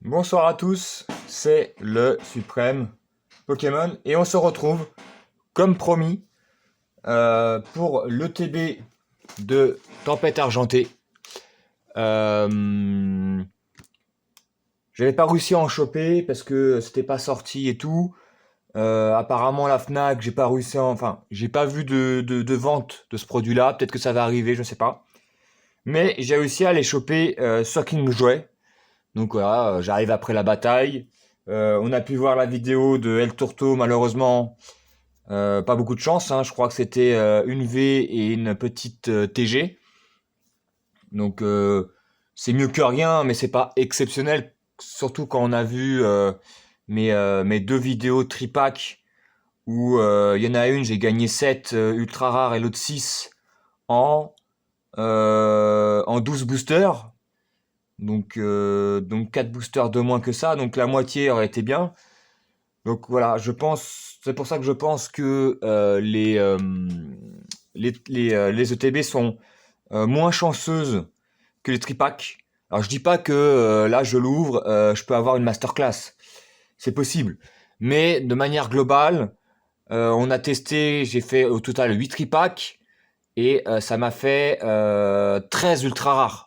Bonsoir à tous, c'est le Suprême Pokémon et on se retrouve, comme promis, pour l'ETB de Tempête Argentée. Euh, J'avais pas réussi à en choper parce que c'était pas sorti et tout. Apparemment la Fnac, j'ai pas réussi enfin, j'ai pas vu de vente de ce produit-là. Peut-être que ça va arriver, je sais pas. Mais j'ai réussi à les choper sur King Jouet. Donc voilà, j'arrive après la bataille. On a pu voir la vidéo de El Turto, malheureusement, pas beaucoup de chance, hein. Je crois que c'était une V et une petite TG. Donc c'est mieux que rien, mais c'est pas exceptionnel. Surtout quand on a vu mes deux vidéos tripack où il y en a une, j'ai gagné 7 ultra rares et l'autre 6 en 12 boosters. Donc 4 boosters de moins que ça, donc la moitié aurait été bien. Donc voilà, c'est pour ça que je pense que les ETB sont moins chanceuses que les tripacks. Alors je dis pas que là je l'ouvre, je peux avoir une masterclass, c'est possible. Mais de manière globale, on a testé, j'ai fait au total 8 tripacks et ça m'a fait 13 ultra rares.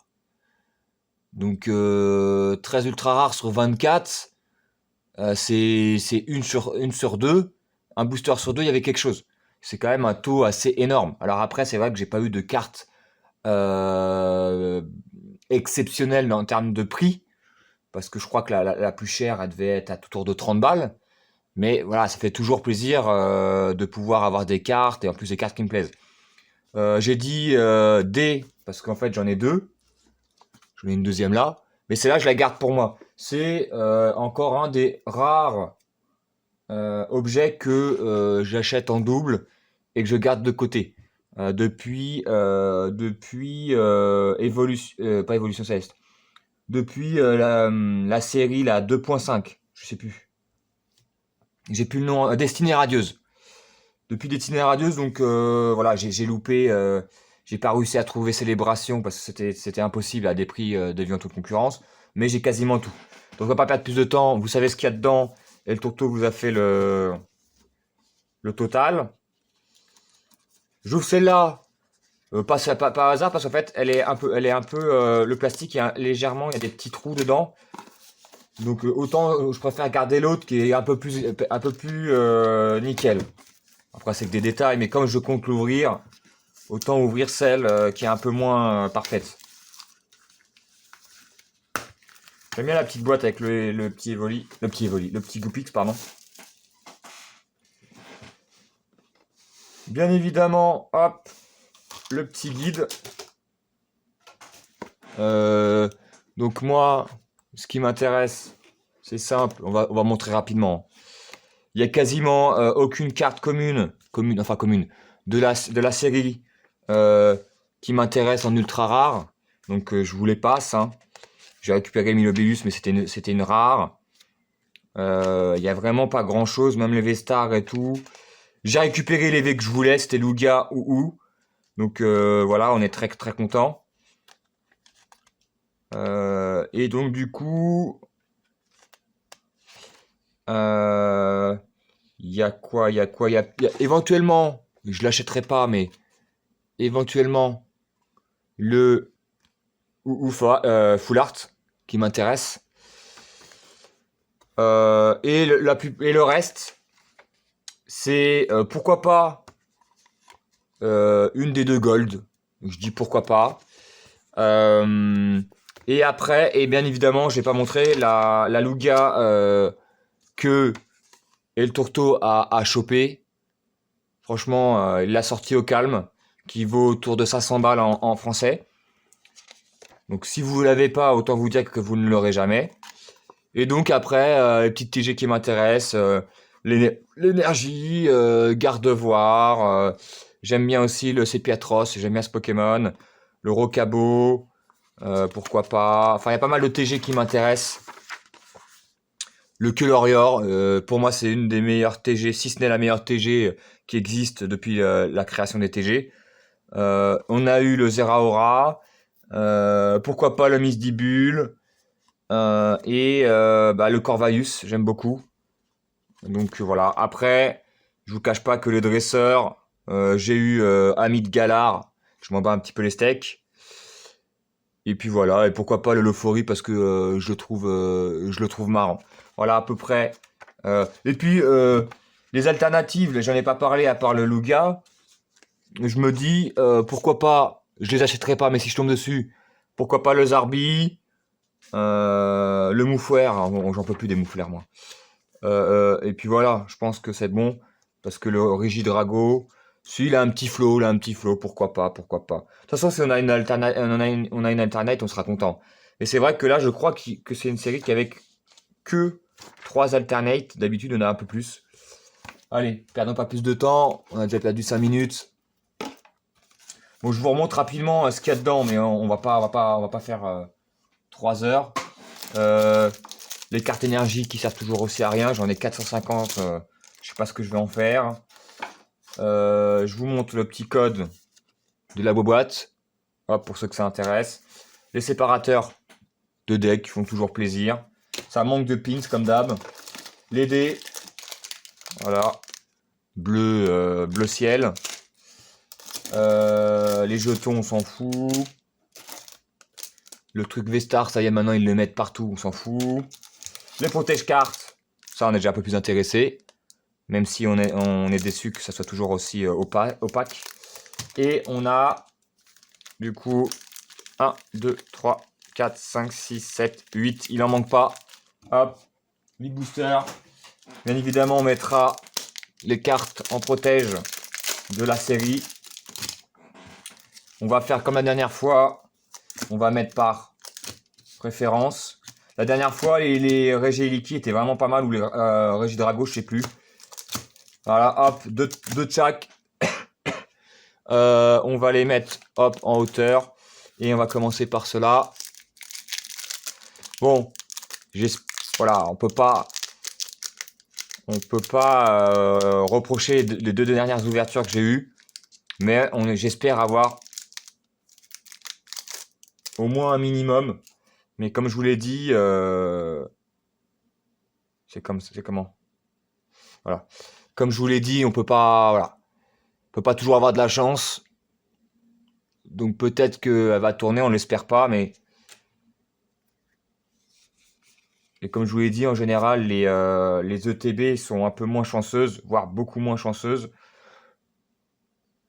Donc 13 ultra rares sur 24, c'est une sur deux. Un booster sur deux, il y avait quelque chose. C'est quand même un taux assez énorme. Alors après, c'est vrai que j'ai pas eu de carte euh, exceptionnelle en termes de prix, parce que je crois que la plus chère, elle devait être à autour de 30 balles. Mais voilà, ça fait toujours plaisir de pouvoir avoir des cartes, et en plus des cartes qui me plaisent. J'ai dit D, parce qu'en fait j'en ai deux. J'en ai une deuxième là. Mais celle-là, je la garde pour moi. C'est encore un des rares objets que j'achète en double et que je garde de côté. Depuis pas Évolution Céleste. Depuis la série la 2.5. Je sais plus. J'ai plus le nom. Destinée Radieuse. Depuis Destinée Radieuse, donc voilà, j'ai loupé. J'ai pas réussi à trouver Célébration parce que c'était impossible à des prix déviant toute concurrence. Mais j'ai quasiment tout. Donc on va pas perdre plus de temps. Vous savez ce qu'il y a dedans. Et le Tourteau vous a fait le total. J'ouvre celle-là, pas par hasard, parce qu'en fait, le plastique, légèrement, il y a des petits trous dedans. Donc autant, je préfère garder l'autre qui est un peu plus nickel. Après, c'est que des détails, mais comme je compte l'ouvrir, autant ouvrir celle qui est un peu moins parfaite. J'aime bien la petite boîte avec le petit le petit Goopix, pardon. Bien évidemment, hop, le petit guide. Euh, donc moi, ce qui m'intéresse, c'est simple, on va montrer rapidement. Il y a quasiment aucune carte commune, de la série euh, qui m'intéresse en ultra rare. Donc je vous les passe, hein. J'ai récupéré Milobellus, mais c'était une rare. Il y a vraiment pas grand chose, même les V-Stars et tout. J'ai récupéré les V que je voulais, c'était Lugia ou. Donc voilà, on est très très content. Et donc du coup, euh, il y a quoi? Il y a éventuellement, je l'achèterai pas, mais éventuellement le Full Art qui m'intéresse. Et le reste, c'est pourquoi pas une des deux Gold. Je dis pourquoi pas. Et après, et bien évidemment, je vais pas montrer la Lugia que El Turto a chopé. Franchement, il l'a sorti au calme, qui vaut autour de 500 balles en français. Donc si vous l'avez pas, autant vous dire que vous ne l'aurez jamais. Et donc après, les petites TG qui m'intéressent, l'énergie, Gardevoir, j'aime bien aussi le Sepiatros, j'aime bien ce Pokémon, le Rocabo, pourquoi pas. Enfin, il y a pas mal de TG qui m'intéressent. Le Colorior, pour moi, c'est une des meilleures TG, si ce n'est la meilleure TG qui existe depuis la création des TG. On a eu le Zeraora, pourquoi pas le Misdibule. Le Corvallis, j'aime beaucoup. Donc voilà. Après, je vous cache pas que les dresseurs, j'ai eu Amit Galard, je m'en bats un petit peu les steaks. Et puis voilà, et pourquoi pas le Lofori parce que je le trouve marrant. Voilà à peu près. Et puis les alternatives, j'en ai pas parlé à part le Luga. Je me dis pourquoi pas, je les achèterai pas, mais si je tombe dessus, pourquoi pas le Zarbi, le Moufouer, j'en peux plus des Mouflers moi. Et puis voilà, je pense que c'est bon parce que le Rigidrago, si il a un petit flow, pourquoi pas, pourquoi pas. De toute façon, si on a une alternate, on a une alternate, on sera content. Et c'est vrai que là, je crois que c'est une série qui avec que 3 alternates. D'habitude, on a un peu plus. Allez, perdons pas plus de temps. On a déjà perdu 5 minutes. Bon, je vous remonte rapidement ce qu'il y a dedans, mais on va pas faire 3 heures. Les cartes énergie qui servent toujours aussi à rien. J'en ai 450. Je sais pas ce que je vais en faire. Je vous montre le petit code de la boîte. Hop, pour ceux que ça intéresse. Les séparateurs de deck qui font toujours plaisir. Ça manque de pins comme d'hab. Les dés. Voilà. Bleu ciel. Les jetons, on s'en fout. Le truc V-Star, ça y est, maintenant ils le mettent partout, on s'en fout. Les protège-cartes, ça on est déjà un peu plus intéressé. Même si on est déçu que ça soit toujours aussi opaque. Et on a, du coup, 1, 2, 3, 4, 5, 6, 7, 8. Il en manque pas. Hop, 8 boosters. Bien évidemment, on mettra les cartes en protège de la série. On va faire comme la dernière fois. On va mettre par préférence. La dernière fois, les Regieleki étaient vraiment pas mal, ou les Regidrago, je sais plus. Voilà, hop, deux de chaque. On va les mettre, hop, en hauteur. Et on va commencer par cela. Bon, voilà, on peut pas reprocher les 2 dernières ouvertures que j'ai eues. Mais j'espère avoir au moins un minimum. Mais comme je vous l'ai dit, c'est comment? Voilà. Comme je vous l'ai dit, on peut pas toujours avoir de la chance. Donc peut-être qu'elle va tourner, on l'espère pas, mais et comme je vous l'ai dit, en général, les ETB sont un peu moins chanceuses, voire beaucoup moins chanceuses.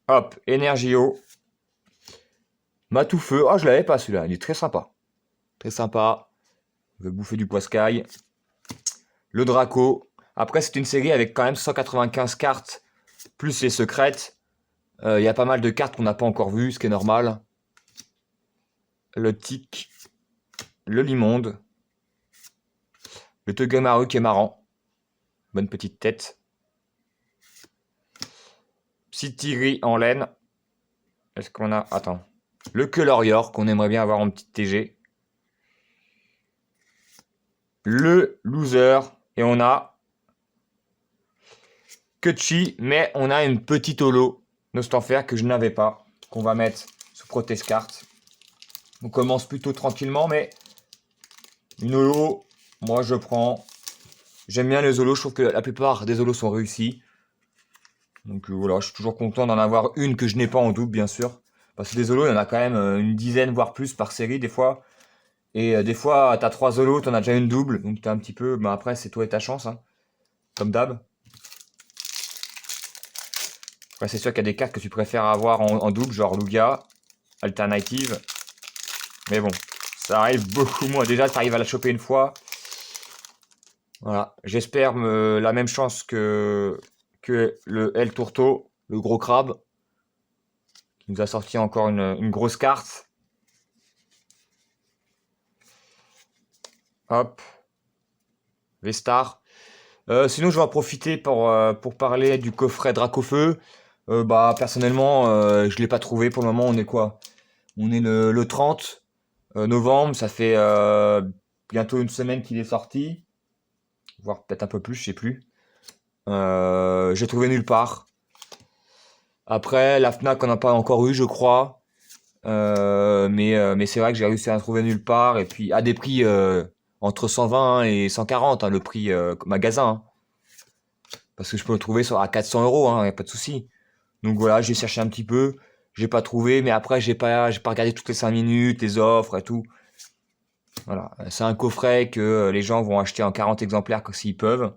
Hop, Energio. Matoufeu. Ah, je l'avais pas celui-là, il est très sympa. Très sympa. Je vais bouffer du poiscaille. Le Draco. Après, c'est une série avec quand même 195 cartes, plus les secrètes. Il y a pas mal de cartes qu'on n'a pas encore vues, ce qui est normal. Le Tic. Le Limonde. Le Togemaru qui est marrant. Bonne petite tête. Psy-Tigri en laine. Est-ce qu'on a... Attends. Le Kelorior qu'on aimerait bien avoir en petite TG. Le Loser. Et on a... Kutchi. Mais on a une petite holo. Nostanfer que je n'avais pas. Qu'on va mettre sous protège carte. On commence plutôt tranquillement. Mais une holo, moi je prends... J'aime bien les holos. Je trouve que la plupart des holos sont réussis. Donc voilà, je suis toujours content d'en avoir une que je n'ai pas en double, bien sûr. Parce que des holos, il y en a quand même une dizaine, voire plus par série, des fois. Et des fois, t'as 3 holos, t'en as déjà une double. Donc t'es un petit peu... Ben après, c'est toi et ta chance, hein, comme d'hab. Après, c'est sûr qu'il y a des cartes que tu préfères avoir en double, genre Lugia, Alternative. Mais bon, ça arrive beaucoup moins. Déjà, tu arrives à la choper une fois. Voilà, j'espère la même chance que le El Tourteau, le gros crabe, qui nous a sorti encore une grosse carte. Hop, V-Star. Sinon, je vais en profiter pour parler du coffret Dracofeu. Personnellement, je l'ai pas trouvé pour le moment. On est quoi? On est le 30 novembre. Ça fait bientôt une semaine qu'il est sorti, voire peut-être un peu plus, je sais plus. J'ai trouvé nulle part. Après, la Fnac on n'a pas encore eu, je crois. Mais c'est vrai que j'ai réussi à en trouver nulle part. Et puis à des prix entre 120 et 140, hein, le prix magasin. Hein. Parce que je peux le trouver à 400 euros, hein, y a pas de souci. Donc voilà, j'ai cherché un petit peu, j'ai pas trouvé, mais après j'ai pas regardé toutes les 5 minutes, les offres et tout. Voilà, c'est un coffret que les gens vont acheter en 40 exemplaires s'ils peuvent.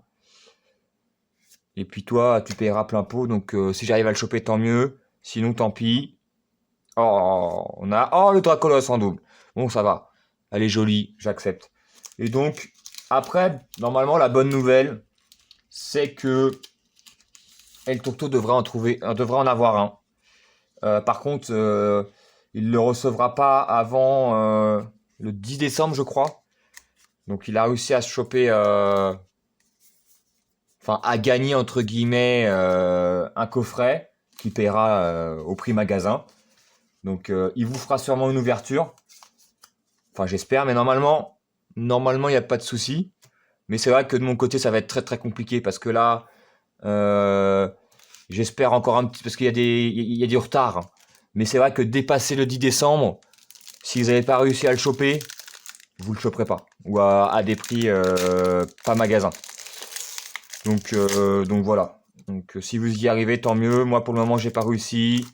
Et puis toi, tu paieras plein pot, donc si j'arrive à le choper, tant mieux. Sinon, tant pis. Oh, on a... Oh, le Dracolos en double. Bon, ça va. Elle est jolie, j'accepte. Et donc, après, normalement, la bonne nouvelle, c'est que El Turco devrait en avoir un. Par contre, il ne le recevra pas avant le 10 décembre, je crois. Donc, il a réussi à se choper... Enfin, à gagner, entre guillemets, un coffret qui paiera au prix magasin. Donc, il vous fera sûrement une ouverture. Enfin, j'espère, mais normalement, il n'y a pas de souci. Mais c'est vrai que de mon côté, ça va être très très compliqué parce que là, euh, j'espère encore un petit, parce qu'il y a du retard. Hein. Mais c'est vrai que dépasser le 10 décembre, si vous n'avez pas réussi à le choper, vous le choperez pas. Ou à des prix pas magasin. Donc voilà. Donc si vous y arrivez, tant mieux. Moi pour le moment, j'ai pas réussi.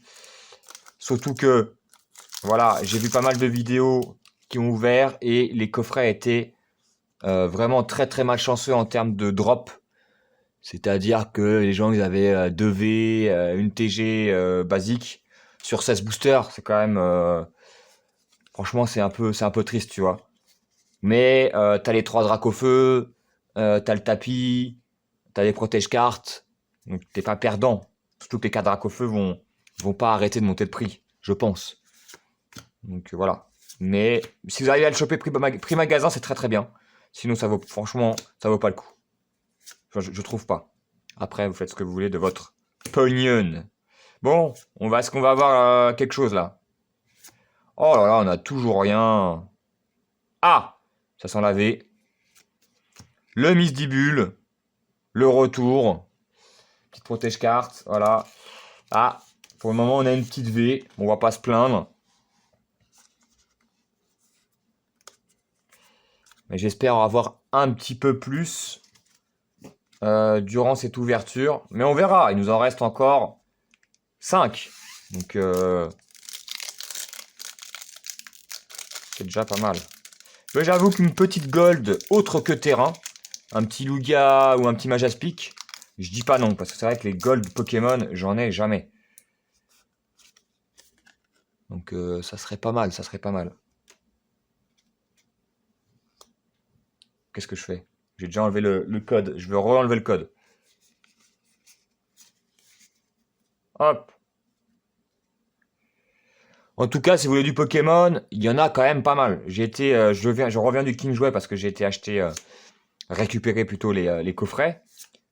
Surtout que voilà, j'ai vu pas mal de vidéos qui ont ouvert et les coffrets étaient vraiment très très malchanceux en termes de drop. C'est-à-dire que les gens ils avaient 2V, une TG basique sur 16 boosters. C'est quand même franchement c'est un peu triste, tu vois. Mais t'as les 3 dracs au feu, t'as le tapis, t'as les protège-cartes, donc t'es pas perdant. Surtout que les 4 dracs au feu vont pas arrêter de monter de prix, je pense. Donc voilà. Mais si vous arrivez à le choper prix magasin, c'est très très bien. Sinon, franchement, ça vaut pas le coup. Enfin, je trouve pas. Après, vous faites ce que vous voulez de votre pognon. Bon, est-ce qu'on va avoir quelque chose là? Oh là là, on a toujours rien. Ah, ça sent lavé. Le misdibule, le retour, petite protège-carte, voilà. Ah, pour le moment, on a une petite V. On va pas se plaindre. Mais j'espère avoir un petit peu plus durant cette ouverture. Mais on verra, il nous en reste encore 5. Donc c'est déjà pas mal. Mais j'avoue qu'une petite gold autre que terrain, un petit Lugia ou un petit Majaspic, je dis pas non, parce que c'est vrai que les gold Pokémon, j'en ai jamais. Donc ça serait pas mal, ça serait pas mal. Qu'est-ce que je fais? J'ai déjà enlevé le code, je veux re-enlever le code. Hop. En tout cas, si vous voulez du Pokémon, il y en a quand même pas mal. Je reviens du King Jouet parce que j'ai été récupérer plutôt les coffrets,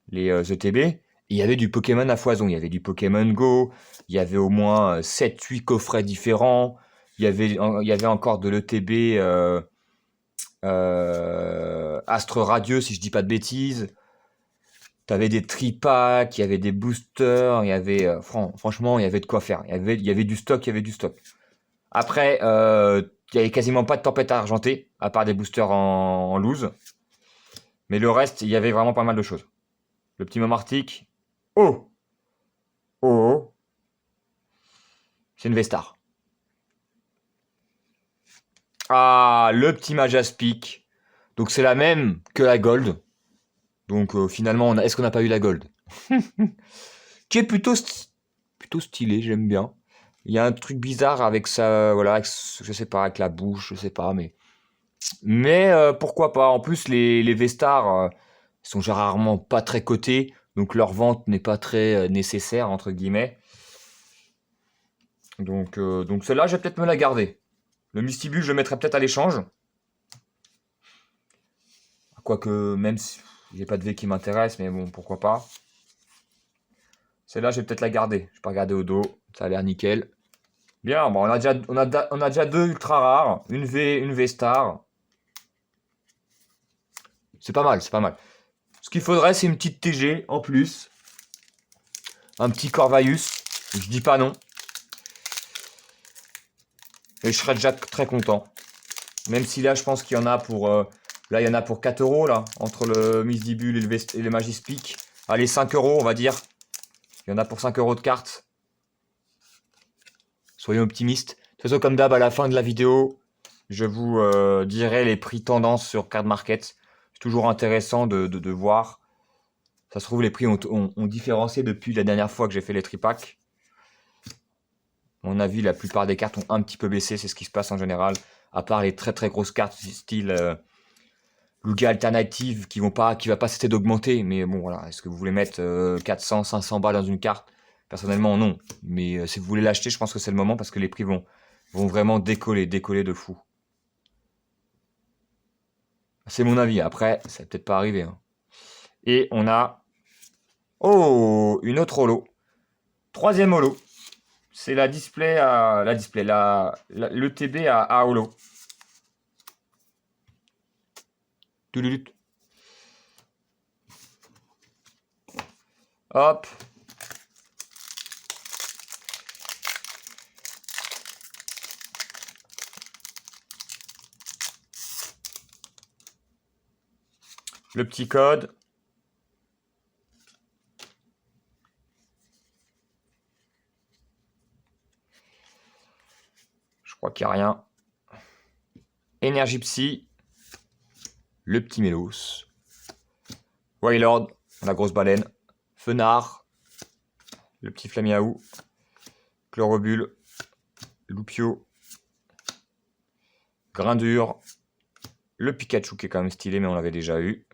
les ETB. Et il y avait du Pokémon à foison. Il y avait du Pokémon Go. Il y avait au moins 7-8 coffrets différents. Il y avait encore de l'ETB Astre Radieux, si je dis pas de bêtises. T'avais des tripacks, il y avait des boosters, il y avait franchement, il y avait de quoi faire. Il y avait du stock, il y avait du stock. Après, il y avait quasiment pas de tempête argentée, à part des boosters en loose. Mais le reste, il y avait vraiment pas mal de choses. Le petit Momartic. Oh! Oh! Oh. C'est une Vestar. Ah, le petit Majaspic. Donc c'est la même que la Gold. Donc finalement, est-ce qu'on n'a pas eu la Gold? Qui est plutôt stylé, j'aime bien. Il y a un truc bizarre avec ça, voilà, je sais pas, avec la bouche, je sais pas, mais pourquoi pas. En plus, les Vestars sont généralement pas très cotés, donc leur vente n'est pas très nécessaire entre guillemets. Donc celle-là, je vais peut-être me la garder. Le Mystibule, je le mettrai peut-être à l'échange. Quoique, même si j'ai pas de V qui m'intéresse, mais bon, pourquoi pas. Celle-là, je vais peut-être la garder. Je vais pas regarder au dos, ça a l'air nickel. Bien, bon, on a déjà 2 ultra rares, une V, une V-Star. C'est pas mal, c'est pas mal. Ce qu'il faudrait, c'est une petite TG en plus. Un petit Corvaius. Je dis pas non. Et je serais déjà très content. Même si là, je pense qu'il y en a pour Là, il y en a pour 4 euros, là, entre le Misdibule et le Magispeak. Allez, 5 euros, on va dire. Il y en a pour 5 euros de cartes. Soyons optimistes. De toute façon, comme d'hab, à la fin de la vidéo, je vous dirai les prix tendance sur Card Market. C'est toujours intéressant de voir. Ça se trouve, les prix ont différencié depuis la dernière fois que j'ai fait les tripacks. À mon avis, la plupart des cartes ont un petit peu baissé. C'est ce qui se passe en général. À part les très très grosses cartes style Lugia Alternative qui va pas cesser d'augmenter. Mais bon, voilà. Est-ce que vous voulez mettre 400, 500 balles dans une carte? Personnellement, non. Mais si vous voulez l'acheter, je pense que c'est le moment parce que les prix vont vraiment décoller de fou. C'est mon avis. Après, ça va peut-être pas arriver. Hein. Et on a... Oh, une autre holo. Troisième holo. C'est le TB à holo. Hop. Le petit code. Je crois qu'il n'y a rien. Énergie Psy. Le petit Mélos. Wailord, la grosse baleine. Fenard. Le petit Flamiaou. Chlorobule. Loupio. Grindure. Le Pikachu qui est quand même stylé, mais on l'avait déjà eu.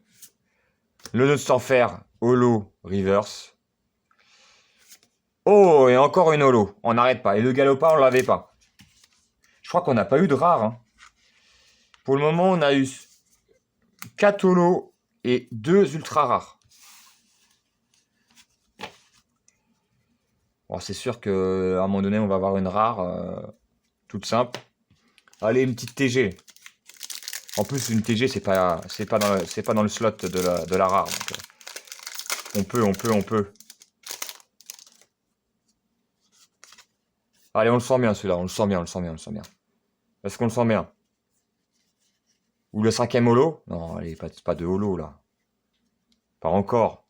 Le nœud sans fer. Holo Reverse. Oh, et encore une holo. On n'arrête pas. Et le Galopin, on l'avait pas. Je crois qu'on n'a pas eu de rare. Hein. Pour le moment, on a eu 4 holos et 2 ultra rares. Bon, c'est sûr qu'à un moment donné, on va avoir une rare toute simple. Allez, une petite TG. En plus, une TG, c'est pas dans le slot de la rare. Donc, on peut. Allez, on le sent bien celui-là. On le sent bien. Est-ce qu'on le sent bien? Ou le 5e holo? Non, allez, pas de holo là. Pas encore.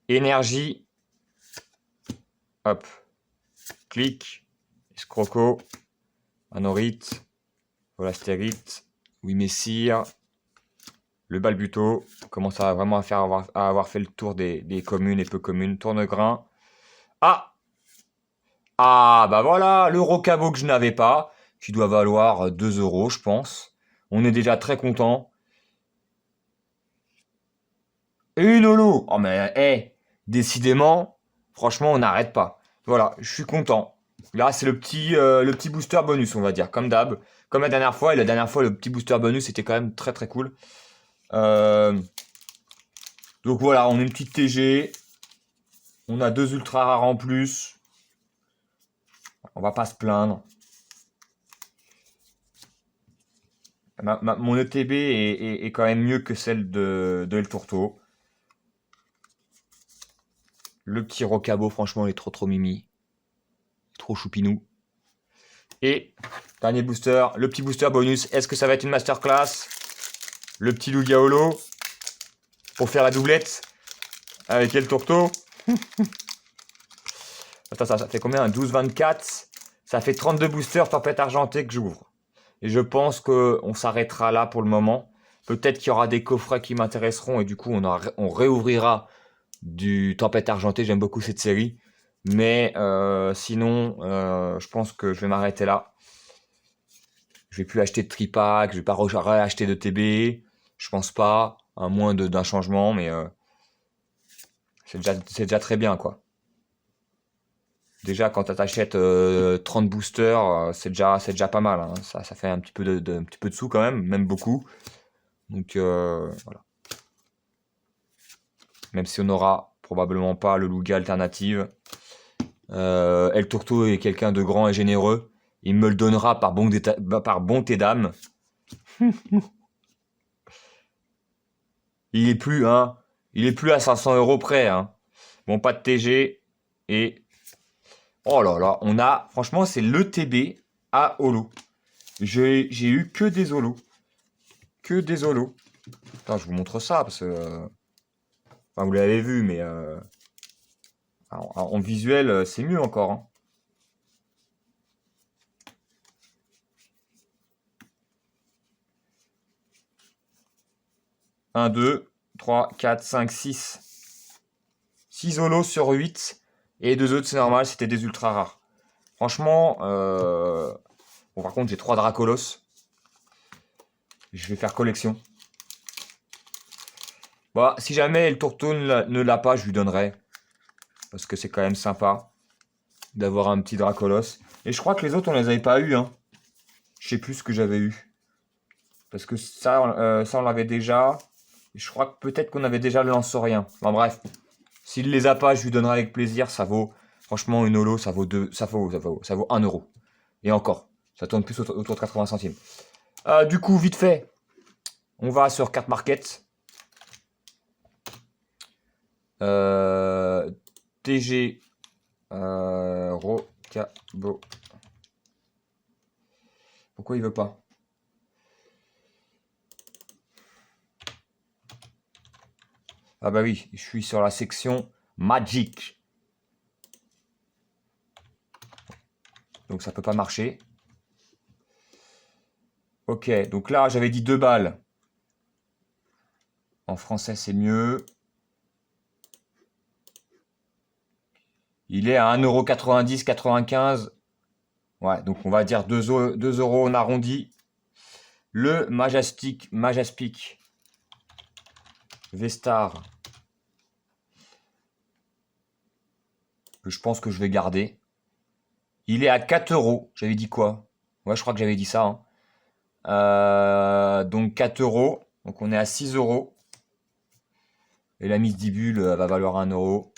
Énergie. Hop. Clic. Escroco. Anorite. Volastérite. Oui, Messire. Le Balbuto. Commence à vraiment à avoir fait le tour des communes et peu communes. Tournegrain. Ah! Ah, bah voilà, le Rocabo que je n'avais pas, qui doit valoir 2 euros, je pense. On est déjà très content. Et une holo. Oh mais, décidément, franchement, on n'arrête pas. Voilà, je suis content. Là, c'est le petit booster bonus, on va dire, comme d'hab. Comme la dernière fois, et la dernière fois, le petit booster bonus était quand même très très cool. Donc voilà, on a une petite TG. On a 2 ultra rares en plus. On va pas se plaindre. Mon ETB est quand même mieux que celle de El Tourteau. Le petit Rocabo, franchement, il est trop mimi. Trop choupinou. Et, dernier booster, le petit booster bonus. Est-ce que ça va être une masterclass? Le petit Lugia Holo. Pour faire la doublette. Avec El Tourteau. Attends, ça fait combien? 12-24. Ça fait 32 boosters tempête argentée que j'ouvre. Et je pense qu'on s'arrêtera là pour le moment. Peut-être qu'il y aura des coffrets qui m'intéresseront et du coup on réouvrira du Tempête Argentée. J'aime beaucoup cette série. Mais sinon, je pense que je vais m'arrêter là. Je vais plus acheter de tripack, je vais pas racheter de TB. Je pense pas, à moins d'un changement, mais c'est déjà très bien quoi. Déjà, quand tu achètes 30 boosters, c'est déjà pas mal. Hein. Ça fait un petit peu de sous quand même beaucoup. Donc voilà. Même si on n'aura probablement pas le Lugia alternative. El Tourteau est quelqu'un de grand et généreux. Il me le donnera par bonté d'âme. Il est plus à 500 euros près. Hein. Bon, pas de TG et oh là là, franchement, c'est le TB à holo. J'ai eu que des holos. Que des holos. Attends, je vous montre ça parce que enfin, vous l'avez vu, mais en visuel, c'est mieux encore. Hein. 1, 2, 3, 4, 5, 6. 6 holos sur 8. Et 2 autres, c'est normal, c'était des ultra rares. Franchement, bon, par contre, j'ai 3 Dracolos. Je vais faire collection. Bon, si jamais El Tourteau ne l'a pas, je lui donnerai. Parce que c'est quand même sympa d'avoir un petit Dracolos. Et je crois que les autres, on les avait pas eu. Hein. Je sais plus ce que j'avais eu. Parce que ça on l'avait déjà. Et je crois que peut-être qu'on avait déjà le Lancerien. Enfin bref. S'il les a pas, je lui donnerai avec plaisir. Ça vaut, franchement, une holo, ça vaut 1 euro. Et encore. Ça tourne plus autour de 80 centimes. Du coup, vite fait. On va sur Carte Market. TG Rocabo. Pourquoi il veut pas? Ah bah oui, je suis sur la section Magic. Donc ça peut pas marcher. Ok, donc là j'avais dit 2 balles. En français c'est mieux. Il est à 1,90 €, 95. Ouais, donc on va dire 2 euros on arrondit. Le Majaspic V-Star. Que je pense que je vais garder. Il est à 4 euros. J'avais dit quoi? Ouais, je crois que j'avais dit ça. Hein. Donc 4 euros. Donc on est à 6 euros. Et la Miss Dibule va valoir 1 euro.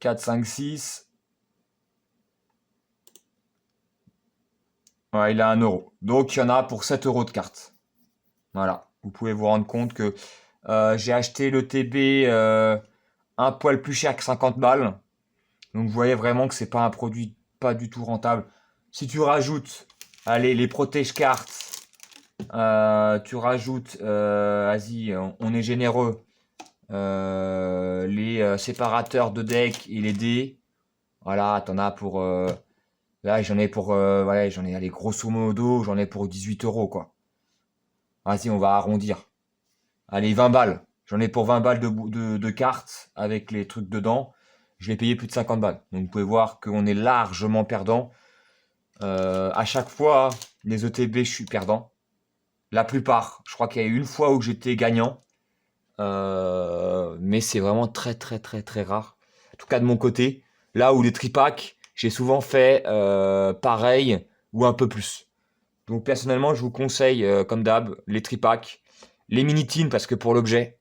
« 4, 5, 6. Ouais, il a 1 euro. Donc il y en a pour 7 euros de carte. Voilà. Vous pouvez vous rendre compte que j'ai acheté le TB un poil plus cher que 50 balles. Donc vous voyez vraiment que c'est pas un produit pas du tout rentable. Si tu rajoutes, allez, les protège cartes, tu rajoutes, vas-y, on est généreux, les séparateurs de deck et les dés. Voilà, t'en as pour, là j'en ai pour, voilà, j'en ai, allez, grosso modo, j'en ai pour 18 euros quoi. Vas-y, on va arrondir. Allez, 20 balles. J'en ai pour 20 balles de cartes avec les trucs dedans. Je l'ai payé plus de 50 balles. Donc vous pouvez voir qu'on est largement perdant. À chaque fois, les ETB, je suis perdant. La plupart, je crois qu'il y a eu une fois où j'étais gagnant. Mais c'est vraiment très très très très rare. En tout cas de mon côté. Là où les tripacks, j'ai souvent fait pareil ou un peu plus. Donc personnellement, je vous conseille, comme d'hab, les tripacks. Les mini-teams parce que pour l'objet,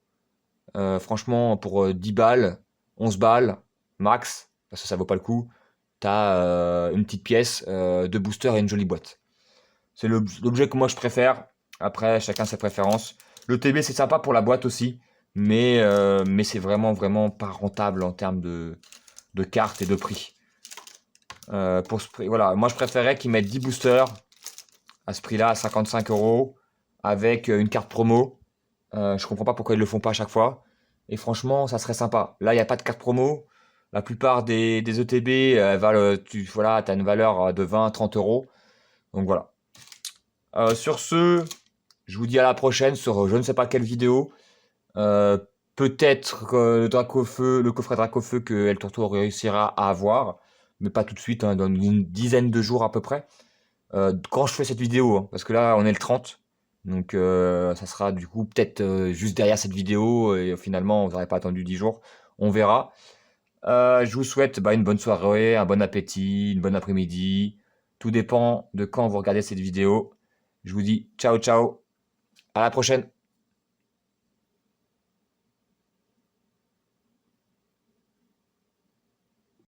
franchement, pour 10 balles, 11 balles, max, parce que ça vaut pas le coup, t'as une petite pièce, 2 boosters et une jolie boîte. C'est l'objet que moi je préfère. Après, chacun ses préférences. Le TB, c'est sympa pour la boîte aussi, mais c'est vraiment, vraiment pas rentable en termes de cartes et de prix. Pour ce prix, voilà, moi je préférais qu'ils mettent 10 boosters à ce prix-là, à 55 euros, avec une carte promo. Je comprends pas pourquoi ils le font pas à chaque fois. Et franchement, ça serait sympa. Là, il n'y a pas de carte promo. La plupart des ETB, voilà, tu as une valeur de 20 à 30 euros. Donc voilà. Sur ce, je vous dis à la prochaine sur je ne sais pas quelle vidéo. Peut-être le coffret Dracofeu que El Tourteau réussira à avoir. Mais pas tout de suite, hein, dans une dizaine de jours à peu près. Quand je fais cette vidéo, hein, parce que là, on est le 30. Donc ça sera du coup peut-être juste derrière cette vidéo et finalement vous n'aurez pas attendu 10 jours, on verra. Je vous souhaite une bonne soirée, un bon appétit, une bonne après-midi. Tout dépend de quand vous regardez cette vidéo. Je vous dis ciao ciao, à la prochaine.